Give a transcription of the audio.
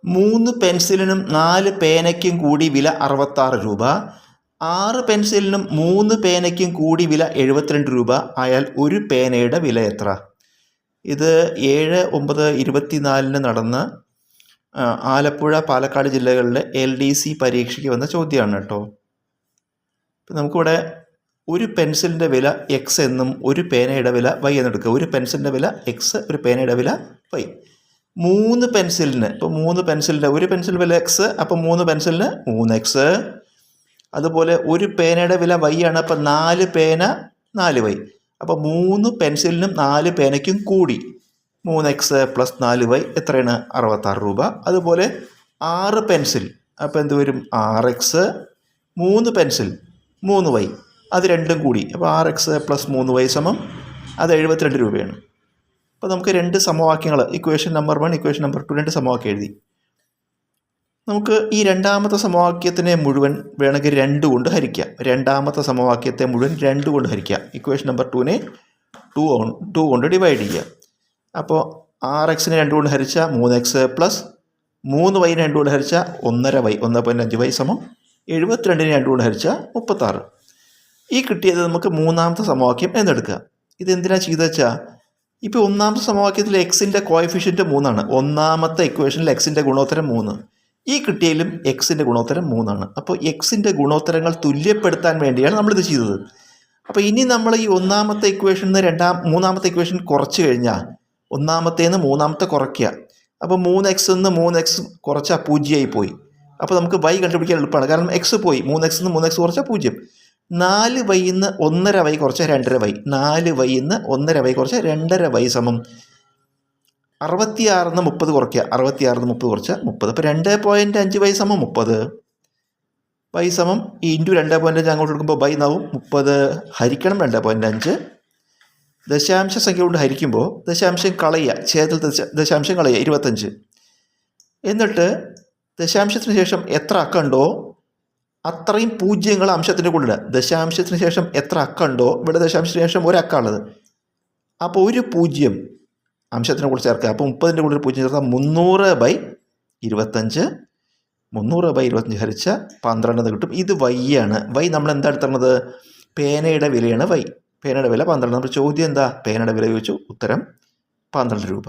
3 പെൻസിലിനും 4 പേനയ്ക്കും കൂടി വില 66 രൂപ. 6 പെൻസിലിനും 3 പേനയ്ക്കും കൂടി വില 72 രൂപ ആയാൽ ഒരു പേനയുടെ വില എത്ര? ഇത് 7/9/24 നടന്ന ആലപ്പുഴ, പാലക്കാട് ജില്ലകളിലെ LDC പരീക്ഷയ്ക്ക് വന്ന ചോദ്യമാണ് കേട്ടോ. ഇപ്പം നമുക്കിവിടെ ഒരു പെൻസിലിൻ്റെ വില എക്സ് എന്നും ഒരു പേനയുടെ വില വൈ എന്നെടുക്കുക. ഒരു പെൻസിലിൻ്റെ വില എക്സ്, ഒരു പേനയുടെ വില വൈ. 3 പെൻസിലിന്, ഇപ്പോൾ 3 പെൻസിലിൻ്റെ ഒരു പെൻസിൽ വില എക്സ്, അപ്പോൾ 3 പെൻസിലിന് 3x. അതുപോലെ ഒരു പേനയുടെ വില വൈ ആണ്, അപ്പോൾ 4 പേന 4y. അപ്പോൾ 3 പെൻസിലിനും 4 പേനയ്ക്കും കൂടി 3x + 4y എത്രയാണ്? 66 രൂപ. അതുപോലെ 6 പെൻസിൽ, അപ്പോൾ എന്ത് വരും? 6x, 3 പെൻസിൽ 3y, അത് രണ്ടും കൂടി, അപ്പോൾ 6x + 3y അത് 72 രൂപയാണ്. അപ്പോൾ നമുക്ക് 2 സമവാക്യങ്ങൾ, ഇക്വേഷൻ നമ്പർ 1, ഇക്വേഷൻ നമ്പർ 2, 2 സമവാക്യം എഴുതി. നമുക്ക് ഈ രണ്ടാമത്തെ സമവാക്യത്തിനെ മുഴുവൻ വേണമെങ്കിൽ 2 കൊണ്ട് ഹരിക്കാം. രണ്ടാമത്തെ സമവാക്യത്തെ മുഴുവൻ 2 കൊണ്ട് ഹരിക്കാം. ഇക്വേഷൻ നമ്പർ 2നെ 2 കൊണ്ട് ഡിവൈഡ് ചെയ്യുക. അപ്പോൾ 6xനെ 2 കൊണ്ട് ഹരിച്ചാൽ 3x + 3yനെ 2 കൊണ്ട് ഹരിച്ചാൽ 1.5y, 1.5y 72നെ 2 കൊണ്ട് ഹരിച്ചാൽ 36. ഈ കിട്ടിയത് നമുക്ക് മൂന്നാമത്തെ സമവാക്യം എന്നെടുക്കുക. ഇതെന്തിനാണ് ചെയ്തെന്ന് വെച്ചാൽ, ഇപ്പോൾ ഒന്നാമത്തെ സമവാക്യത്തിൽ എക്സിൻ്റെ കോഎഫിഷ്യൻറ്റ് 3 ആണ്. ഒന്നാമത്തെ ഇക്വേഷനിൽ എക്സിൻ്റെ ഗുണോത്തരം 3, ഈ കിട്ടിയതിലും എക്സിൻ്റെ ഗുണോത്തരം 3 ആണ്. അപ്പോൾ എക്സിൻ്റെ ഗുണോത്തരങ്ങൾ തുല്യപ്പെടുത്താൻ വേണ്ടിയാണ് നമ്മളിത് ചെയ്തത്. അപ്പോൾ ഇനി നമ്മൾ ഈ ഒന്നാമത്തെ ഇക്വേഷനിൽ നിന്ന് മൂന്നാമത്തെ ഇക്വേഷൻ കുറച്ച് കഴിഞ്ഞാൽ ഒന്നാമത്തേന്ന് മൂന്നാമത്തെ കുറയ്ക്കുക. അപ്പോൾ 3x നിന്ന് 3x കുറച്ചാൽ 0 ആയി പോയി. അപ്പോൾ നമുക്ക് y കണ്ടുപിടിക്കാൻ എളുപ്പമാണ്, കാരണം x പോയി. 3x നിന്ന് 3x കുറച്ചാൽ 0. 4y നിന്ന് 1.5y കുറച്ചാൽ 2.5y. 4y നിന്ന് 1.5y കുറച്ചാൽ 2.5y 66 നിന്ന് 30 കുറയ്ക്കുക. 66 നിന്ന് 30 കുറച്ചാൽ 30. അപ്പോൾ 2.5y 30. y ഈ ഇൻറ്റു 2.5 അങ്ങോട്ട് എടുക്കുമ്പോൾ y നാവും 30 ഹരിക്കണം 2.5. ദശാംശ സംഖ്യ കൊണ്ട് ഹരിക്കുമ്പോൾ ദശാംശം കളയുക, ഛേദത്തിൽ ദശാംശം കളയുക 25. എന്നിട്ട് ദശാംശത്തിന് ശേഷം എത്ര അക്കമുണ്ടോ അത്രയും പൂജ്യങ്ങൾ അംശത്തിൻ്റെ കൂടെ ഇടുക. ദശാംശത്തിന് ശേഷം എത്ര അക്കമുണ്ടോ ഇവിടെ ദശാംശത്തിന് ശേഷം ഒരു അക്കമുള്ളത്, അപ്പോൾ ഒരു 0 അംശത്തിനെ കൂടെ ചേർക്കുക. അപ്പോൾ 30ൻ്റെ കൂടെ ഒരു 0 ചേർത്താൽ 300/25. 300/25 ഹരിച്ചാൽ 12 എന്ന് കിട്ടും. ഇത് y ആണ്. y നമ്മൾ എന്താ എടുത്തിരുന്നത്? പേനയുടെ വിലയാണ് y. പേനയുടെ വില 12. നമ്മുടെ ചോദ്യം എന്താ? പേനയുടെ വില ചോദിച്ചു, ഉത്തരം 12 രൂപ.